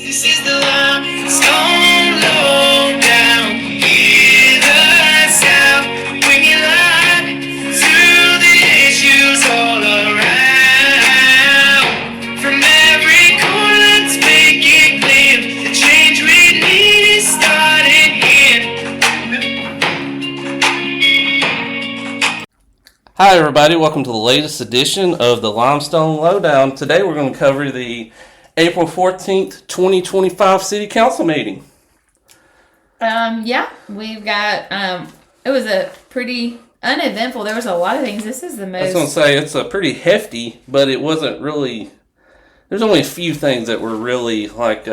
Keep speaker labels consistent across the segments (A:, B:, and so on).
A: This is the limestone lowdown. Hear the sound when you lie through the issues all around. From every corner, let's make it clear. The change we need is starting here.
B: Hi everybody, welcome to the latest edition of the Limestone Lowdown. Today we're going to cover the April 14th, 2025 City Council meeting.
C: We've got, it was a pretty uneventful, there was a lot of things. This is the most...
B: I was going to say, it's a pretty hefty, but it wasn't really, there's only a few things that were really like,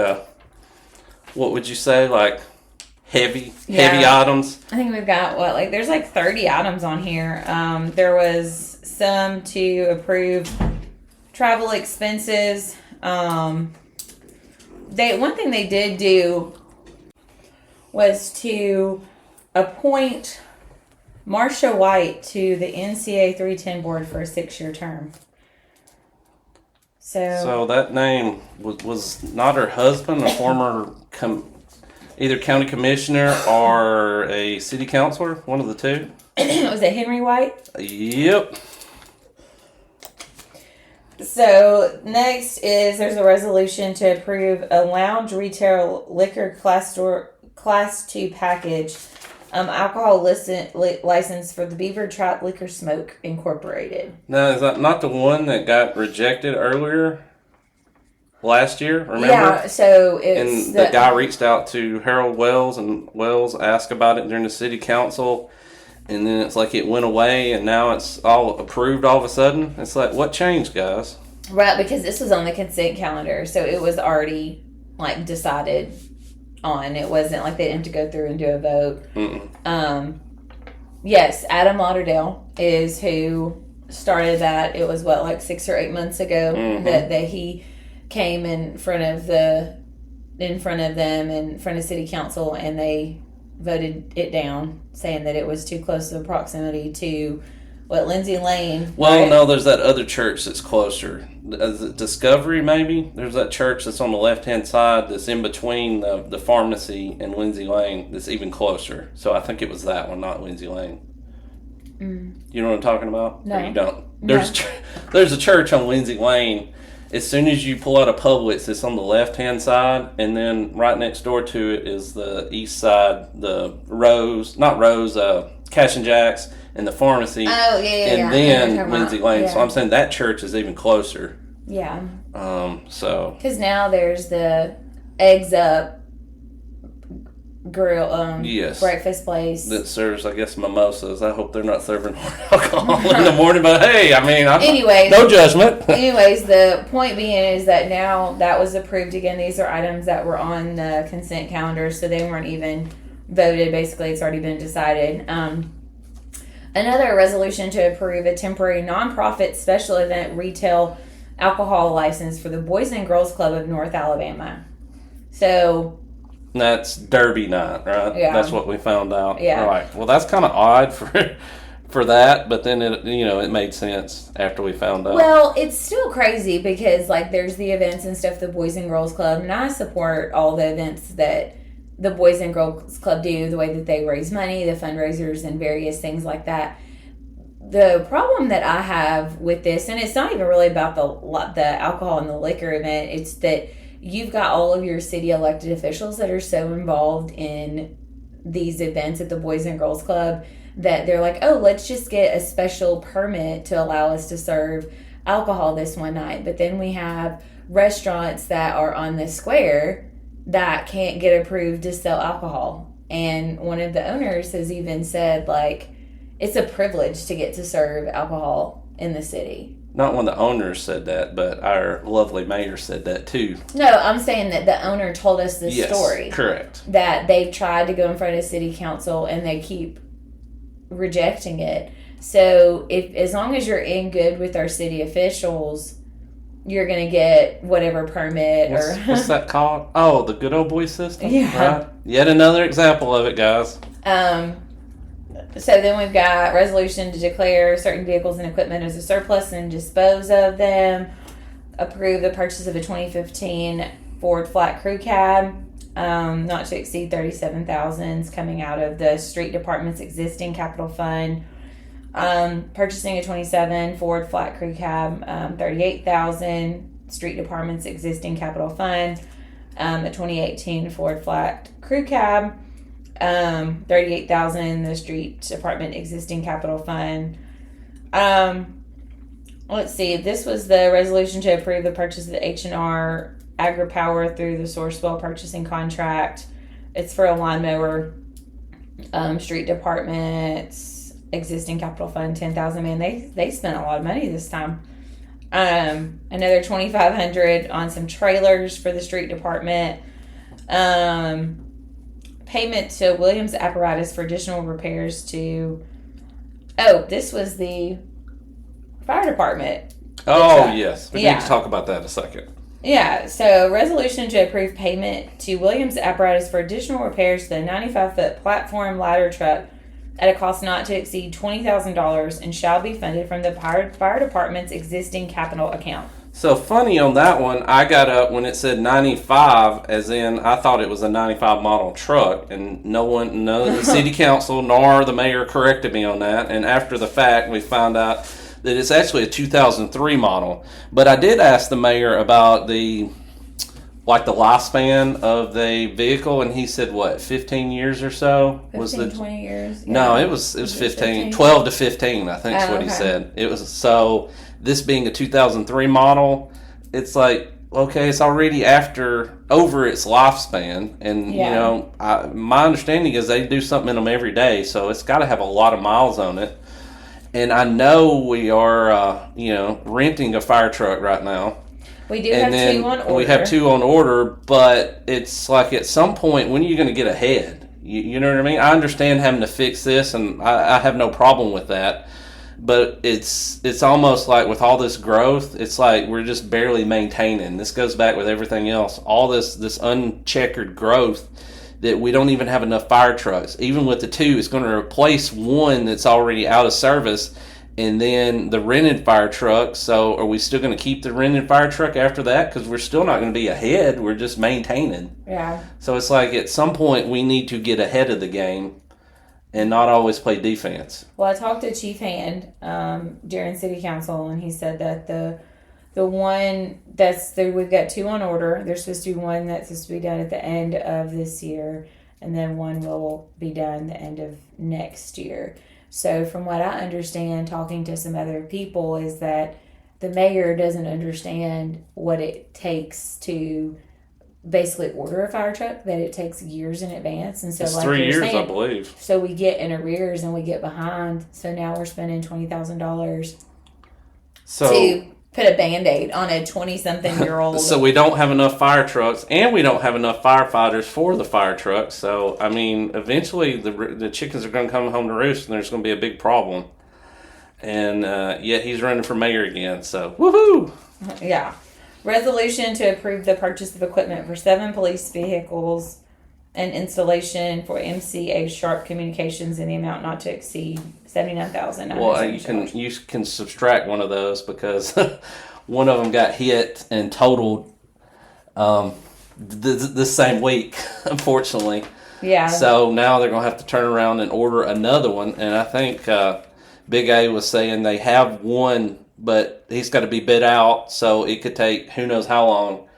B: what would you say, like heavy items?
C: I think we've got, there's like 30 items on here. There was some to approve travel expenses. One thing they did do was to appoint Marsha White to the NCA 310 board for a 6-year term.
B: So that name was not her husband, a former either county commissioner or a city councilor, one of the two.
C: Was it Henry White?
B: Yep.
C: So next is there's a resolution to approve a lounge retail liquor class 2 package, alcohol license for the Beaver Trap Liquor Smoke Incorporated.
B: Now, is that not the one that got rejected earlier last year? Remember?
C: Yeah. So it's
B: and the guy reached out to Harold Wells, and Wells asked about it during the city council. And then it's like it went away, and now it's all approved all of a sudden. It's like, what changed, guys?
C: Right, because this was on the consent calendar, so it was already decided on. It wasn't like they didn't have to go through and do a vote. Yes, Adam Lauderdale is who started that. It was 6 or 8 months ago that he came in front of them, in front of city council, and they voted it down, saying that it was too close of a proximity to Lindsay Lane.
B: Well,
C: right?
B: no, there's that other church that's closer. Is it Discovery, maybe? There's that church that's on the left-hand side that's in between the pharmacy and Lindsay Lane that's even closer. So I think it was that one, not Lindsay Lane. You know what I'm talking about?
C: No.
B: Or you don't? There's a church on Lindsay Lane. As soon as you pull out of Publix, it's on the left-hand side, and then right next door to it is the east side, the Cash and Jacks, and the pharmacy.
C: Oh, yeah.
B: And then Lindsay Lane.
C: Yeah.
B: So I'm saying that church is even closer.
C: Yeah.
B: So.
C: Because now there's the Eggs Up grill,
B: yes,
C: breakfast place
B: that serves, I guess, mimosas. I hope they're not serving alcohol in the morning, but hey, I mean,
C: anyways,
B: no judgment.
C: Anyways, the point being is that now that was approved again. These are items that were on the consent calendar, so they weren't even voted. Basically, it's already been decided. Another resolution to approve a temporary nonprofit special event retail alcohol license for the Boys and Girls Club of North Alabama. So
B: that's Derby night, right?
C: Yeah.
B: That's what we found out.
C: Yeah.
B: Right. Well, that's kind of odd for that, but then it made sense after we found out.
C: Well, it's still crazy because there's the events and stuff, the Boys and Girls Club, and I support all the events that the Boys and Girls Club do, the way that they raise money, the fundraisers and various things like that. The problem that I have with this, and it's not even really about the alcohol and the liquor event, it's that you've got all of your city elected officials that are so involved in these events at the Boys and Girls Club that they're like, oh, let's just get a special permit to allow us to serve alcohol this one night. But then we have restaurants that are on the square that can't get approved to sell alcohol. And one of the owners has even said, it's a privilege to get to serve alcohol in the city.
B: Not one of the owners said that, but our lovely mayor said that too.
C: No, I'm saying that the owner told us this story.
B: Yes, correct.
C: That they've tried to go in front of city council and they keep rejecting it. So as long as you're in good with our city officials, you're going to get whatever permit
B: what's that called? Oh, the good old boy system?
C: Yeah.
B: Right? Yet another example of it, guys.
C: So then we've got resolution to declare certain vehicles and equipment as a surplus and dispose of them. Approve the purchase of a 2015 Ford flat crew cab, not to exceed 37,000 is coming out of the street department's existing capital fund. Purchasing a 27 Ford flat crew cab, 38,000 street department's existing capital fund. A 2018 Ford flat crew cab, 38,000 the street department existing capital fund. Let's see. This was the resolution to approve the purchase of the H&R AgriPower through the Sourcewell purchasing contract. It's for a lawnmower. Street department's existing capital fund, 10,000. Man, they spent a lot of money this time. Another 2,500 on some trailers for the street department. Payment to Williams Apparatus for additional repairs to. Oh, this was the fire department.
B: Oh, yes. We need to talk about that in a second.
C: Yeah, so resolution to approve payment to Williams Apparatus for additional repairs to the 95-foot platform ladder truck at a cost not to exceed $20,000 and shall be funded from the fire department's existing capital account.
B: So funny on that one, I got up when it said 95, as in I thought it was a 95 model truck, and none of the city council nor the mayor corrected me on that. And after the fact, we found out that it's actually a 2003 model. But I did ask the mayor about the lifespan of the vehicle, and he said, what, 15 years or so?
C: 20 years? Yeah.
B: No, it was 15, 12 to 15, I think is what he said. It was, so this being a 2003 model, it's like, okay, it's already over its lifespan, and my understanding is they do something in them every day, so it's got to have a lot of miles on it. And I know we are, renting a fire truck right now.
C: We do have two on order.
B: We have two on order, but it's like at some point, when are you going to get ahead? You know what I mean? I understand having to fix this, and I have no problem with that. But it's almost like with all this growth, it's like we're just barely maintaining. This goes back with everything else. All this uncheckered growth that we don't even have enough fire trucks. Even with the two, it's going to replace one that's already out of service, and then the rented fire truck. So are we still going to keep the rented fire truck after that? Because we're still not going to be ahead. We're just maintaining.
C: Yeah.
B: So it's like at some point we need to get ahead of the game and not always play defense.
C: Well, I talked to Chief Hand during City Council, and he said that the one that's there, we've got two on order. There's supposed to be one that's supposed to be done at the end of this year, and then one will be done the end of next year. So from what I understand, talking to some other people, is that the mayor doesn't understand what it takes to basically order a fire truck, that it takes years in advance. And so
B: it's
C: like
B: 3 years,
C: saying,
B: I believe.
C: So we get in arrears and we get behind. So now we're spending $20,000 to put a Band-Aid on a 20-something-year-old.
B: So we don't have enough fire trucks, and we don't have enough firefighters for the fire trucks. So, I mean, eventually the chickens are going to come home to roost, and there's going to be a big problem. And yet he's running for mayor again, so woohoo!
C: Yeah. Resolution to approve the purchase of equipment for 7 police vehicles and installation for MCA Sharp Communications in the amount not to exceed $79,000.
B: Well, you can subtract one of those because one of them got hit and totaled the same week, unfortunately.
C: Yeah.
B: So now they're going to have to turn around and order another one. And I think Big A was saying they have one, but he's got to be bid out, so it could take who knows how long.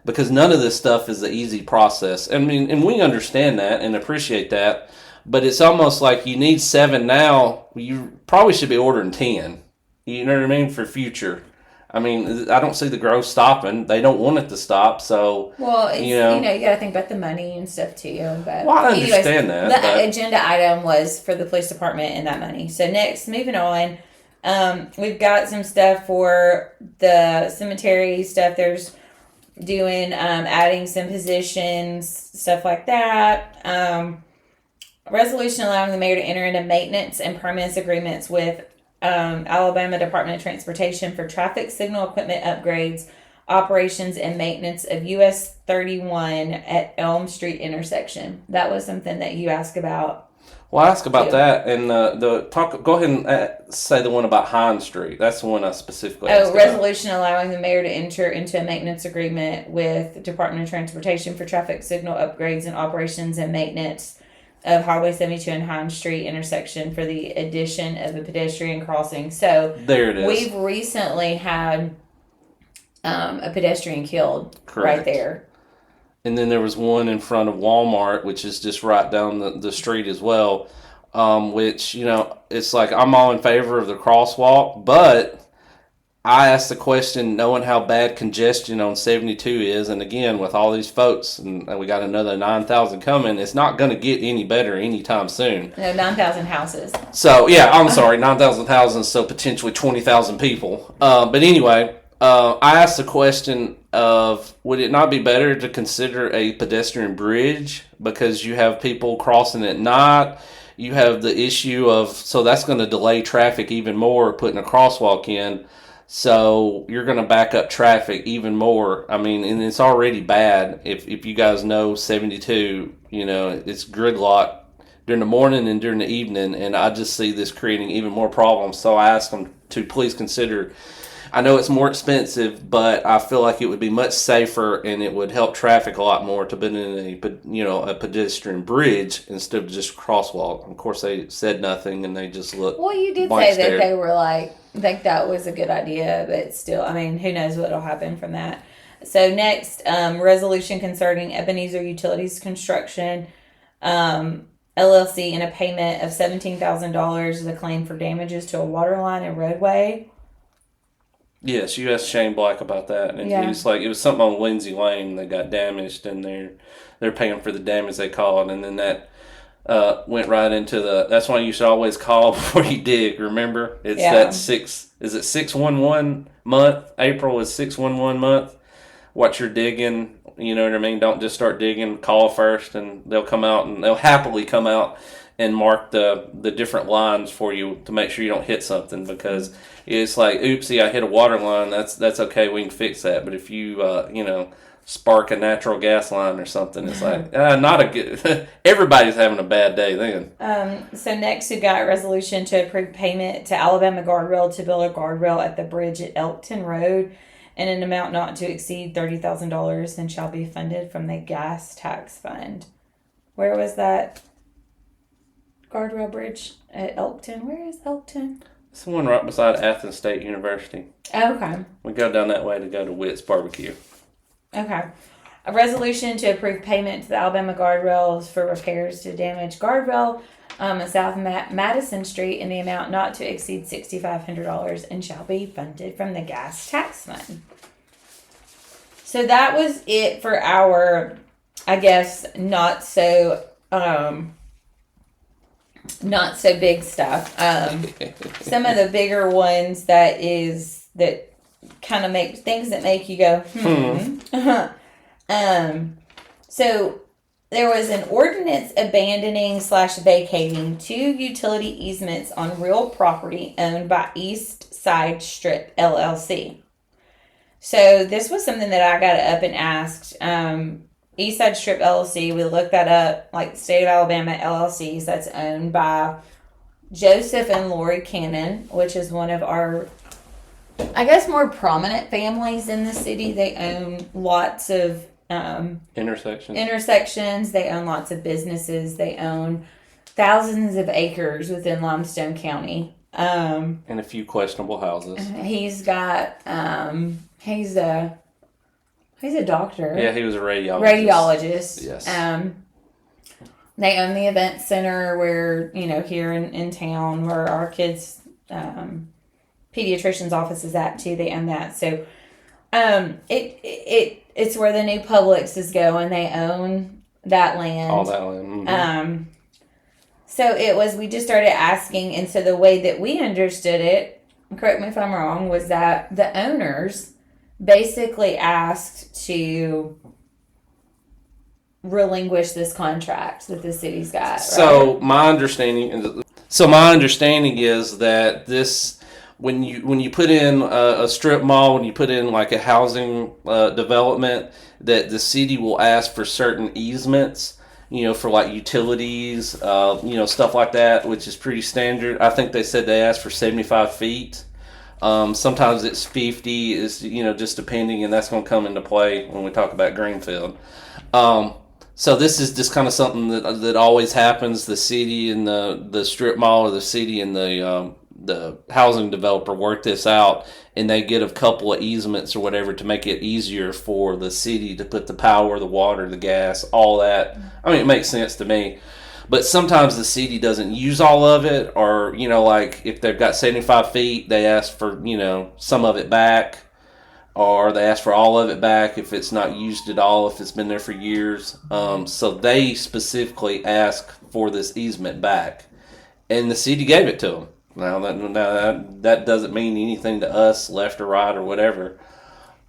B: Because none of this stuff is the easy process. I mean, and we understand that and appreciate that. But it's almost like you need 7 now. You probably should be ordering 10. You know what I mean? For future. I mean, I don't see the growth stopping. They don't want it to stop. So,
C: well, it's, you got to think about the money and stuff too. But
B: well, I understand that.
C: The agenda item was for the police department and that money. So next, moving on, we've got some stuff for the cemetery stuff. There's doing adding some positions, stuff like that. Resolution allowing the mayor to enter into maintenance and permanence agreements with Alabama Department of Transportation for traffic signal equipment upgrades, operations, and maintenance of US 31 at Elm Street intersection. That was something that you asked about.
B: Well, ask about
C: too.
B: that, and Go ahead and say the one about Hines Street. That's the one I specifically asked about.
C: Resolution allowing the mayor to enter into a maintenance agreement with Department of Transportation for traffic signal upgrades and operations and maintenance of Highway 72 and Hines Street intersection for the addition of a pedestrian crossing. So
B: There it is.
C: we've recently had a pedestrian killed
B: Correct.
C: right there.
B: And then there was one in front of Walmart, which is just right down the street as well, which, it's like I'm all in favor of the crosswalk, but I asked the question knowing how bad congestion on 72 is, and again, with all these folks, and we got another 9,000 coming, it's not going to get any better anytime soon.
C: No, 9,000 houses.
B: So, yeah, I'm sorry, 9,000 houses, so potentially 20,000 people. But anyway, I asked the question of, would it not be better to consider a pedestrian bridge because you have people crossing at night, you have the issue of, so that's going to delay traffic even more, putting a crosswalk in, so you're going to back up traffic even more. I mean, and it's already bad. If you guys know 72, it's gridlock during the morning and during the evening, and I just see this creating even more problems. So I asked them to please consider. I know it's more expensive, but I feel like it would be much safer and it would help traffic a lot more to put in a pedestrian bridge instead of just a crosswalk. Of course, they said nothing and they just looked.
C: Well, you did
B: blank
C: say
B: stare.
C: that they were like, think that was a good idea, but still, I mean, who knows what'll happen from that. So next, resolution concerning Ebenezer Utilities Construction, LLC, and a payment of $17,000 as a claim for damages to a water line and roadway.
B: Yes, you asked Shane Black about that, and
C: Yeah.
B: he's like, it was something on Lindsay Lane that got damaged, and they're paying for the damage they caused, and then that went right into that's why you should always call before you dig. Remember, it's that 611 month. April is 611 month. What you're digging, you know what I mean. Don't just start digging. Call first, and they'll come out, and they'll happily come out and mark the different lines for you to make sure you don't hit something, because it's like, oopsie, I hit a water line. That's okay. We can fix that. But if you spark a natural gas line or something, it's like not a good. Everybody's having a bad day then.
C: So next we got a resolution to approve payment to Alabama Guardrail to build a guardrail at the bridge at Elkton Road in an amount not to exceed $30,000 and shall be funded from the gas tax fund. Where was that guardrail bridge at Elkton? Where is Elkton?
B: It's the one right beside Athens State University.
C: Oh, okay.
B: We go down that way to go to Witt's Barbecue.
C: Okay. A resolution to approve payment to the Alabama Guardrails for repairs to damaged guardrail on South Madison Street in the amount not to exceed $6,500 and shall be funded from the gas tax fund. So that was it for our, I guess, not so big stuff. Some of the bigger ones that kind of make things that make you go, So there was an ordinance abandoning / vacating 2 utility easements on real property owned by East Side Strip LLC. So this was something that I got up and asked. East Side Strip LLC, we looked that up, like State of Alabama LLCs, that's owned by Joseph and Lori Cannon, which is one of our, I guess, more prominent families in the city. They own lots of intersections. They own lots of businesses. They own thousands of acres within Limestone County.
B: And a few questionable houses.
C: He's got, he's a doctor.
B: Yeah, he was a radiologist.
C: Yes.
B: Yes.
C: They own the event center where, here in town where our kids' pediatrician's office is at too. They own that. So it's where the new Publix is going. They own that land.
B: All that land. Mm-hmm.
C: So we just started asking, and so the way that we understood it, correct me if I'm wrong, was that the owners basically asked to relinquish this contract that the city's got.
B: So
C: right?
B: my understanding is that this, when you put in a strip mall, when you put in like a housing development, that the city will ask for certain easements. for like utilities, stuff like that, which is pretty standard. I think they said they asked for 75 feet. Sometimes it's 50, is just depending, and that's going to come into play when we talk about Greenfield. So this is just kind of something that always happens. The city and the strip mall, or the city and the housing developer work this out, and they get a couple of easements or whatever to make it easier for the city to put the power, the water, the gas, all that. I mean, it makes sense to me. But sometimes the city doesn't use all of it, or, like if they've got 75 feet, they ask for, some of it back, or they ask for all of it back if it's not used at all, if it's been there for years. So they specifically ask for this easement back, and the city gave it to them. Now that doesn't mean anything to us, left or right or whatever.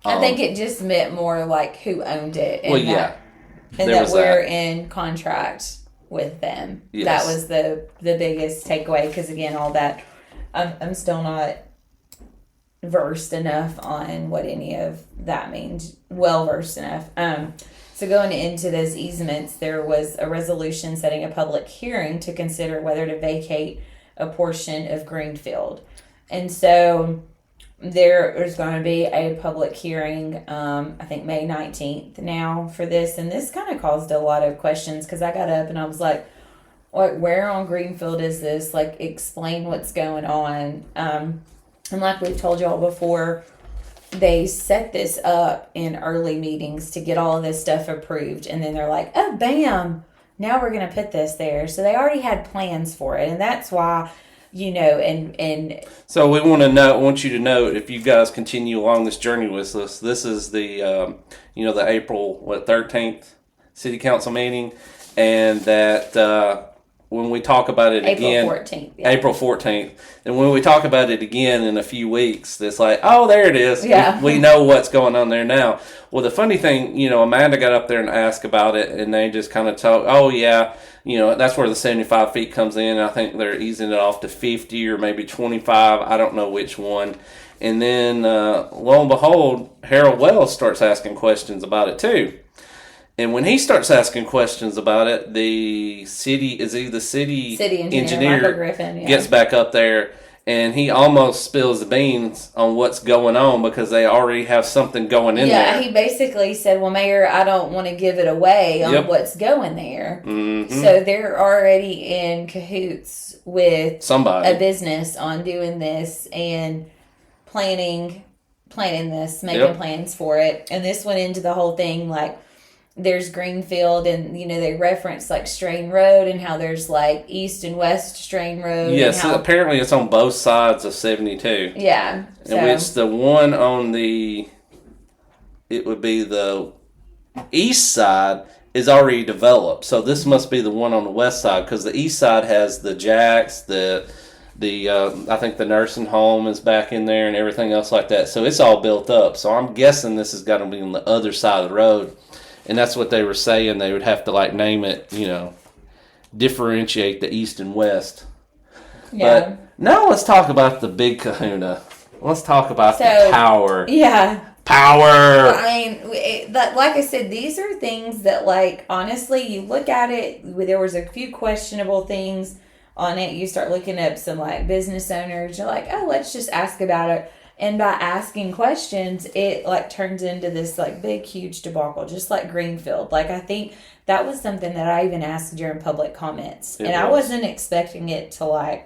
C: I think it just meant more like who owned it. And
B: There
C: that
B: was
C: we're
B: that.
C: in contract with them.
B: Yes.
C: That was the biggest takeaway, because again, all that, I'm still not versed enough on what any of that means. Well versed enough. So going into those easements, there was a resolution setting a public hearing to consider whether to vacate a portion of Greenfield. And so there's going to be a public hearing, I think May 19th now for this. And this kind of caused a lot of questions, because I got up and I was like, where on Greenfield is this? Like, explain what's going on. And like we've told y'all before, they set this up in early meetings to get all of this stuff approved. And then they're like, oh, bam, now we're going to put this there. So they already had plans for it. And that's why, and
B: So we want you to know, if you guys continue along this journey with us, this is the, the April 13th city council meeting, and that when we talk about it again,
C: April 14th. Yeah.
B: April 14th, and when we talk about it again in a few weeks, it's like, oh, there it is.
C: Yeah.
B: We know what's going on there now. Well, the funny thing, Amanda got up there and asked about it, and they just kind of told, oh, yeah, that's where the 75 feet comes in. I think they're easing it off to 50 or maybe 25. I don't know which one. And then, lo and behold, Harold Wells starts asking questions about it, too. And when he starts asking questions about it, the city engineer
C: Michael Griffin,
B: gets back up there, and he almost spills the beans on what's going on, because they already have something going in there.
C: Yeah, he basically said, well, Mayor, I don't want to give it away on what's going there.
B: Mm-hmm.
C: So they're already in cahoots with
B: Somebody.
C: a business on doing this and planning this, making plans for it. And this went into the whole thing, like, there's Greenfield, and they reference like Strain Road, and how there's like East and West Strain Road.
B: Yes, apparently it's on both sides of 72.
C: Yeah.
B: So. In which the one on it would be the east side, is already developed. So this must be the one on the west side, because the east side has the Jacks, I think the nursing home is back in there, and everything else like that. So it's all built up. So I'm guessing this has got to be on the other side of the road. And that's what they were saying. They would have to like name it, differentiate the east and west.
C: Yeah.
B: But now let's talk about the big kahuna. Let's talk about the power.
C: Yeah.
B: Power.
C: I mean, like I said, these are things that, like, honestly, you look at it, there was a few questionable things on it. You start looking up some like business owners. You're like, oh, let's just ask about it. And by asking questions, it like turns into this like big, huge debacle, just like Greenfield. Like, I think that was something that I even asked during public comments. I wasn't expecting it to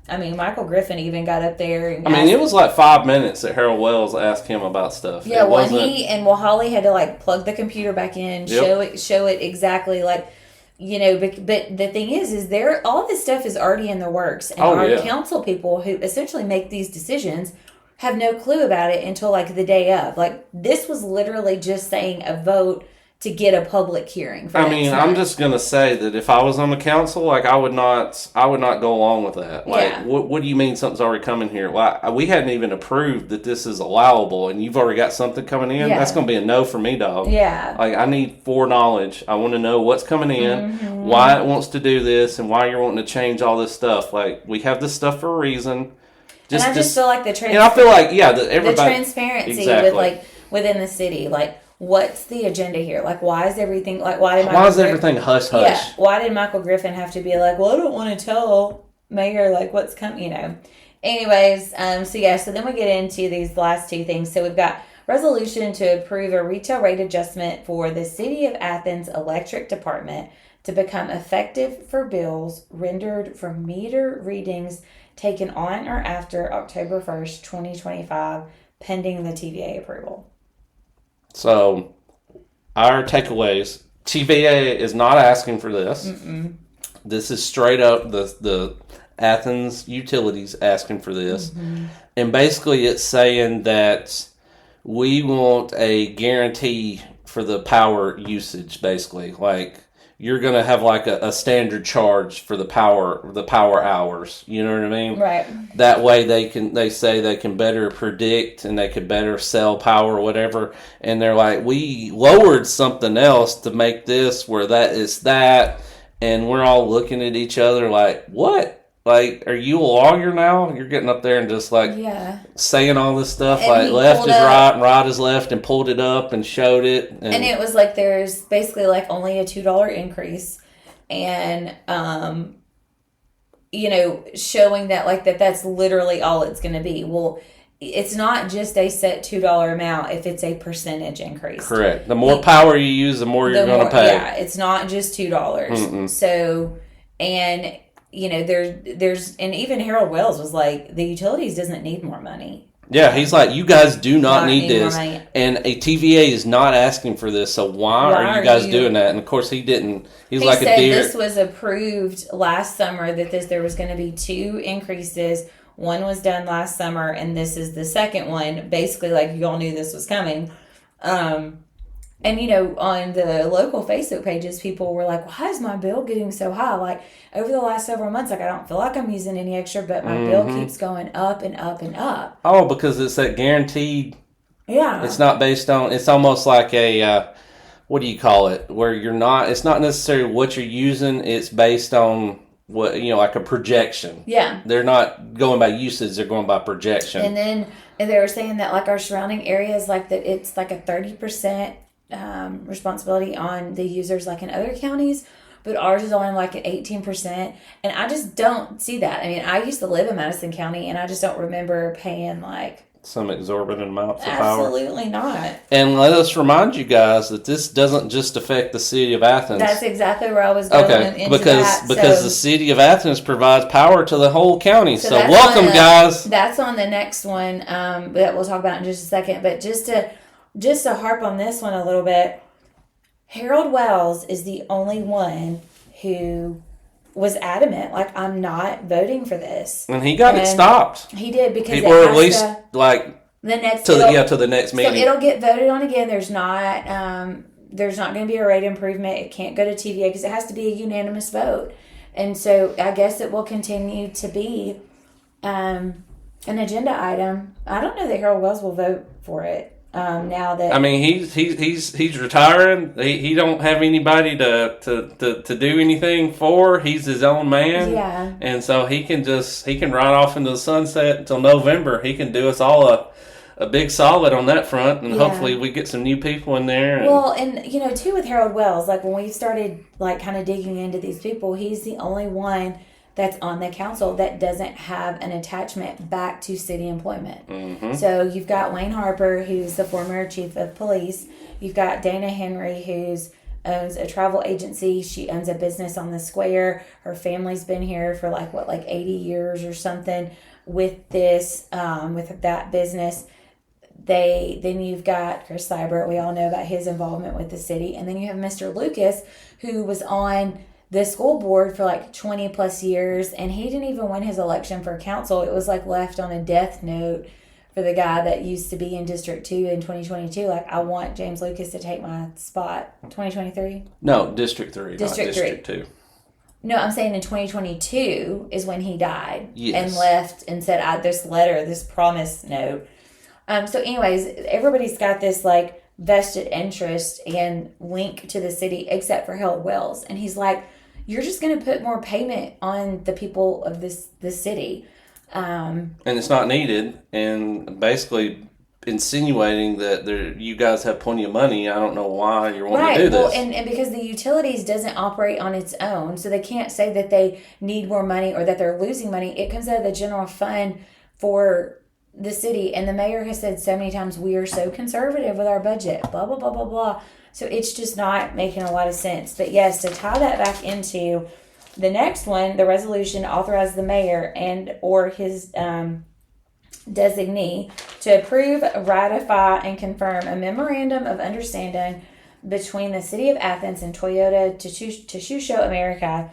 C: Michael Griffin even got up there. And
B: it was like 5 minutes that Harold Wells asked him about stuff.
C: Yeah, Holly had to like plug the computer back in, show it exactly like, but the thing is all this stuff is already in the works. And council people who essentially make these decisions have no clue about it until like the day of. Like, this was literally just saying a vote to get a public hearing.
B: I'm just gonna say that if I was on the council, like, I would not go along with that. Like, what do you mean something's already coming here? Well, we hadn't even approved that this is allowable, and you've already got something coming in. Yeah. That's gonna be a no for me, dog. Yeah. Like, I need foreknowledge. I want to know what's coming in, why it wants to do this, and why you're wanting to change all this stuff. Like, we have this stuff for a reason.
C: I just feel like the
B: transparency
C: with like within the city, like, what's the agenda here? Like, why is everything, like, why did
B: Why is
C: Michael
B: everything hush hush?
C: Yeah,
B: Why is everything hush hush?
C: Yeah, why did Michael Griffin have to be like, well, I don't want to tell Mayor, like, what's coming, Anyways, so then we get into these last two things. So we've got resolution to approve a retail rate adjustment for the City of Athens Electric Department to become effective for bills rendered from meter readings taken on or after October 1st, 2025, pending the TVA approval.
B: So, our takeaways: TVA is not asking for this.
C: Mm-mm.
B: This is straight up the Athens Utilities asking for this, and basically it's saying that we want a guarantee for the power usage. Basically, like you're gonna have like a standard charge for the power hours. You know what I mean?
C: Right.
B: That way they say they can better predict and they can better sell power or whatever. And they're like, we lowered something else to make this where that is that, and we're all looking at each other like, what? Like, are you a lawyer now? You're getting up there and just like saying all this stuff,
C: And
B: like
C: he
B: left
C: pulled
B: is
C: up-
B: right and right is left, and pulled it up and showed it.
C: And it was like there's basically like only a $2 increase, and showing that like that's literally all it's going to be. Well, it's not just a set $2 amount if it's a percentage increase.
B: Correct. The more power you use, the more you're going to pay.
C: Yeah, it's not just $2. So, and there's and even Harold Wells was like, the utilities doesn't need more money.
B: Yeah, he's like, you guys do not need
C: need more
B: this,
C: money.
B: and a TVA is not asking for this. So why are you guys doing that? And of course, he didn't. He like
C: said
B: a deer.
C: This was approved last summer. That there was going to be 2 increases. One was done last summer, and this is the second one. Basically, like, you all knew this was coming. And, on the local Facebook pages, people were like, why is my bill getting so high? Like, over the last several months, like, I don't feel like I'm using any extra, but my bill keeps going up and up and up.
B: Oh, because it's that guaranteed.
C: Yeah.
B: It's not based on. It's almost like a. What do you call it? Where you're not. It's not necessarily what you're using. It's based on what like a projection.
C: Yeah.
B: They're not going by usage. They're going by projection.
C: And then they were saying that, like, our surrounding areas, like, that it's like a 30% responsibility on the users, like in other counties, but ours is only like at 18%. And I just don't see that. I mean, I used to live in Madison County, and I just don't remember paying like
B: some exorbitant amounts of power.
C: Absolutely not.
B: And let us remind you guys that this doesn't just affect the city of Athens.
C: That's exactly where I was going into
B: because
C: that.
B: The city of Athens provides power to the whole county. So
C: that's
B: welcome, guys.
C: That's on the next one that we'll talk about in just a second. But just to harp on this one a little bit, Harold Wells is the only one who was adamant, like, I'm not voting for this.
B: And he got it stopped.
C: He did, because
B: people
C: it
B: at least like
C: the next
B: to the next meeting.
C: So it'll get voted on again. There's not going to be a rate improvement. It can't go to TVA because it has to be a unanimous vote. And so I guess it will continue to be an agenda item. I don't know that Harold Wells will vote for it. Now that,
B: I mean, he's retiring. He don't have anybody to do anything for. He's his own man.
C: Yeah.
B: And so he can ride off into the sunset until November. He can do us all a big solid on that front, and hopefully we get some new people in there.
C: Well, and too, with Harold Wells, like, when we started like kind of digging into these people, he's the only one that's on the council that doesn't have an attachment back to city employment.
B: Mm-hmm.
C: So you've got Wayne Harper, who's the former chief of police. You've got Dana Henry, who owns a travel agency. She owns a business on the square. Her family's been here for like 80 years or something with this, with that business. Then you've got Chris Seibert. We all know about his involvement with the city. And then you have Mr. Lucas, who was on the school board for like 20 plus years, and he didn't even win his election for council. It was like left on a death note for the guy that used to be in District 2 in 2022. Like, I want James Lucas to take my spot. 2023?
B: No, District 3,
C: District
B: not District 2.
C: No, I'm saying in 2022 is when he died.
B: Yes.
C: And left and said, this letter, this promise note. So anyways, everybody's got this like vested interest and link to the city except for Harold Wells. And he's like, you're just going to put more payment on the people of this city.
B: And it's not needed. And basically, insinuating that you guys have plenty of money. I don't know why you're wanting to do this.
C: Well, and because the utilities doesn't operate on its own, so they can't say that they need more money or that they're losing money. It comes out of the general fund for the city, and the mayor has said so many times, we are so conservative with our budget, blah, blah, blah, blah, blah. So it's just not making a lot of sense. But yes, to tie that back into the next one, the resolution authorized the mayor and or his designee to approve, ratify, and confirm a memorandum of understanding between the City of Athens and Toyota Tsusho America.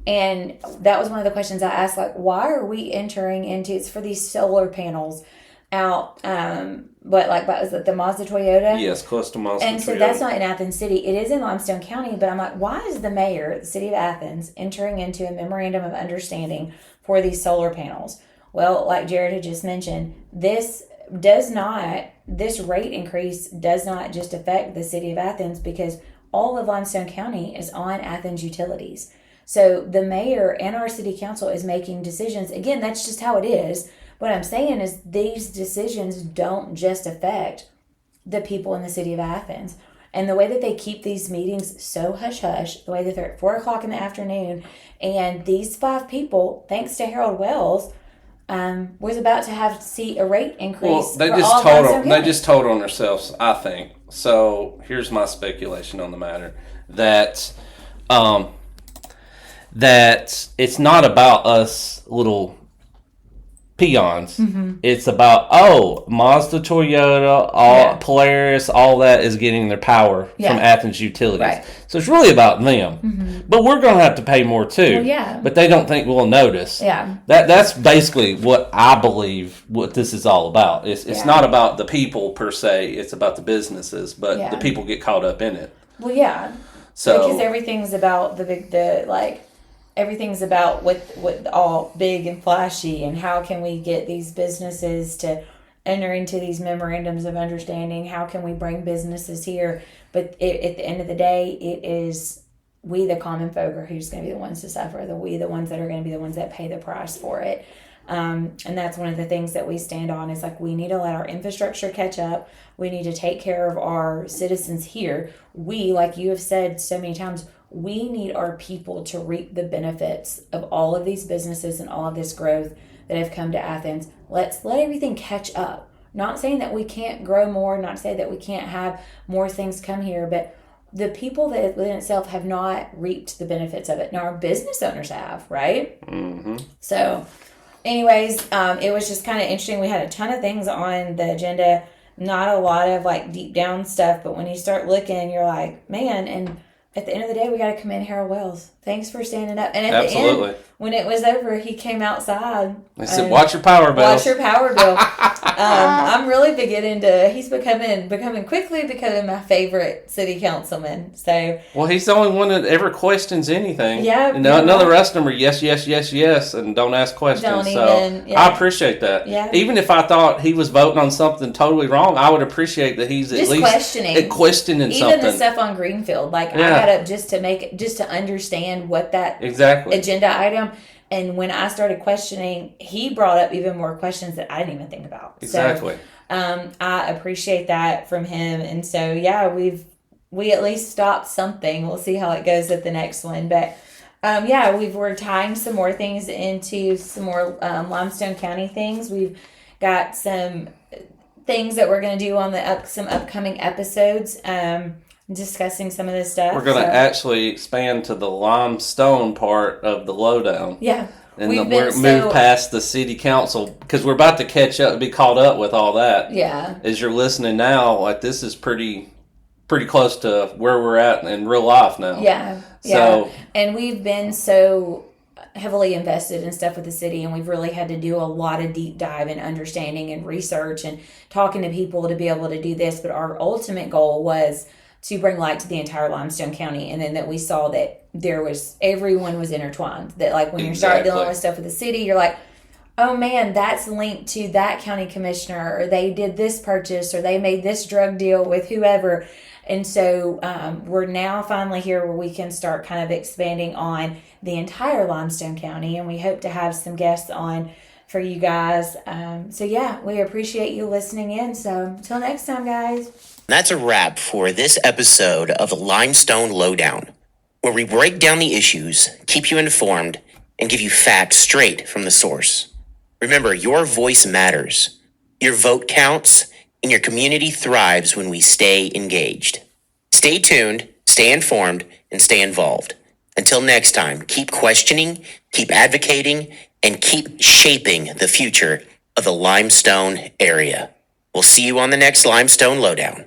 C: And that was one of the questions I asked, like, why are we entering into, it's for these solar panels out, was it the Mazda Toyota?
B: Yes, close to Mazda
C: And so
B: Toyota.
C: that's not in Athens City. It is in Limestone County, but I'm like, why is the mayor, the City of Athens, entering into a memorandum of understanding for these solar panels? Well, like Jared had just mentioned, this rate increase does not just affect the City of Athens, because all of Limestone County is on Athens utilities. So the mayor and our city council is making decisions. Again, that's just how it is. What I'm saying is these decisions don't just affect the people in the City of Athens. And the way that they keep these meetings so hush-hush, the way that they're at 4 o'clock in the afternoon, and these 5 people, thanks to Harold Wells, was about to see a rate increase.
B: Well, they just told on themselves, I think. So here's my speculation on the matter: that it's not about us little peons.
C: Mm-hmm.
B: It's about Mazda, Toyota, Polaris, all that is getting their power from Athens Utilities.
C: Right.
B: So it's really about them.
C: Mm-hmm.
B: But we're going to have to pay more too.
C: Well, yeah.
B: But they don't think we'll notice.
C: Yeah.
B: That's basically what I believe what this is all about. It's not about the people per se. It's about the businesses, but the people get caught up in it.
C: Well, yeah.
B: So
C: because everything's about everything's about what all big and flashy, and how can we get these businesses to enter into these memorandums of understanding? How can we bring businesses here? But at the end of the day, it is we, the common folk, are who's going to be the ones to suffer. The ones that are going to be the ones that pay the price for it. And that's one of the things that we stand on, is like, we need to let our infrastructure catch up. We need to take care of our citizens here. We, like you have said so many times, we need our people to reap the benefits of all of these businesses and all of this growth that have come to Athens. Let's let everything catch up. Not saying that we can't grow more, not saying that we can't have more things come here, but the people that within itself have not reaped the benefits of it. Now, our business owners have, right?
B: Mm-hmm.
C: So, anyways, it was just kind of interesting. We had a ton of things on the agenda, not a lot of like deep down stuff, but when you start looking, you're like, man, and at the end of the day, we got to commend Harold Wells. Thanks for standing up. And at the end, when it was over, he came outside.
B: I said, watch your power bill.
C: Watch your power bill. I'm really beginning to, he's becoming my favorite city councilman. So,
B: well, he's the only one that ever questions anything.
C: Yeah.
B: And none of the rest of them are yes, yes, yes, yes, and don't ask questions. I appreciate that.
C: Yeah.
B: Even if I thought he was voting on something totally wrong, I would appreciate that he's
C: just
B: at least questioning something.
C: Even the stuff on Greenfield, like I got up just to understand what that agenda item. And when I started questioning, he brought up even more questions that I didn't even think about.
B: Exactly.
C: So, I appreciate that from him. And so, yeah, we at least stopped something. We'll see how it goes at the next one. But, we're tying some more things into some more Limestone County things. We've got some things that we're going to do on some upcoming episodes. Discussing some of this stuff.
B: We're going to actually expand to the limestone part of the lowdown.
C: Yeah.
B: And we're move past the city council, because we're about to be caught up with all that.
C: Yeah.
B: As you're listening now, like, this is pretty close to where we're at in real life now.
C: Yeah.
B: So,
C: and we've been so heavily invested in stuff with the city, and we've really had to do a lot of deep dive and understanding and research and talking to people to be able to do this. But our ultimate goal was to bring light to the entire Limestone County, and then that we saw that everyone was intertwined. That, like, when you start dealing with stuff with the city, you're like, oh man, that's linked to that county commissioner, or they did this purchase, or they made this drug deal with whoever. And so we're now finally here where we can start kind of expanding on the entire Limestone County, and we hope to have some guests on for you guys. So yeah, we appreciate you listening in. So until next time, guys.
D: That's a wrap for this episode of the Limestone Lowdown, where we break down the issues, keep you informed, and give you facts straight from the source. Remember, your voice matters, your vote counts, and your community thrives when we stay engaged. Stay tuned, stay informed, and stay involved. Until next time, keep questioning, keep advocating, and keep shaping the future of the Limestone area. We'll see you on the next Limestone Lowdown.